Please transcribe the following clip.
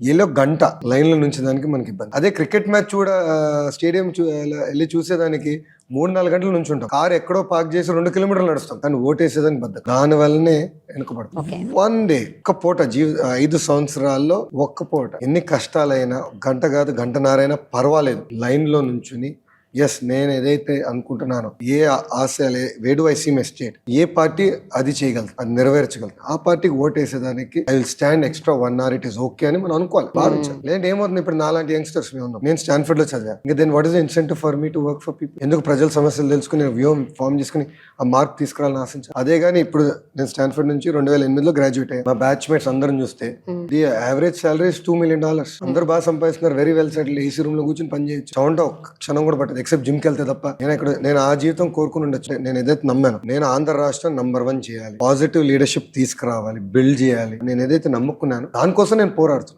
ఏలో గంట లైన్ లో నుంచి దానికి మనకి ఇబ్బంది. అదే క్రికెట్ మ్యాచ్ స్టేడియం వెళ్ళి చూసేదానికి 3-4 గంటల నుంచి ఉంటాం. కార్ ఎక్కడో పార్క్ చేసి 2 కిలోమీటర్లు నడుస్తాం, కానీ ఓటేసేదానికి బద్దం. దాని వల్లనే వెనుకబడతాం. వన్ డే ఒక్క పూట 5 సంవత్సరాల్లో ఒక్క పూట ఎన్ని కష్టాలైనా గంట కాదు గంటన్నరైనా పర్వాలేదు లైన్ లో నుంచుని ఎస్ నేను ఏదైతే అనుకుంటున్నానో, ఏ ఆశయాలు, వేడు ఐ సీ మై స్టేట్, ఏ పార్టీ అది చేయగలదు, అది నెరవేర్చగలదు, ఆ పార్టీకి ఓటేసేదానికి I will stand extra 1 hour, it is okay అని మనం అనుకోవాలి, భావించాలి. లేదంటే ఏమవుతుంది, ఇప్పుడు నాలాంటి యంగ్స్టర్స్ మేము ఉన్నాం, నేను స్టాన్ఫర్డ్ లో చదివాను, ఇంకా then what is the incentive for me to work for people? ఎందుకు ప్రజల సమస్యలు తెలుసుకుని వ్యూహం ఫామ్ చేసుకుని ఆ మార్క్ తీసుకురావాలని ఆశించాలి? అదే గానీ ఇప్పుడు నేను స్టాన్ఫర్డ్ నుంచి 2008లో గ్రాడ్యుయేట్ అయ్యాను. మా బ్యాచ్ మేట్స్ అందరం చూస్తే the average salary is $2 million. అందరూ బాగా సంపాదిస్తున్నారు, very well settle, AC room లో కూర్చొని పని చేయొచ్చు, చౌంట ఒక్క క్షణం కూడా పట్టదు ఎక్సెప్ట్ జిమ్ కి వెళ్తే తప్ప. నేను ఆ జీవితం కోరుకుని ఉండొచ్చు. నేను ఏదైతే నమ్మాను, నేను ఆంధ్ర రాష్ట్రం నంబర్ 1 చేయాలి, పాజిటివ్ లీడర్షిప్ తీసుకురావాలి, బిల్డ్ చేయాలి, నేను ఏదైతే నమ్ముకున్నాను దానికోసం నేను పోరాడుతున్నాను.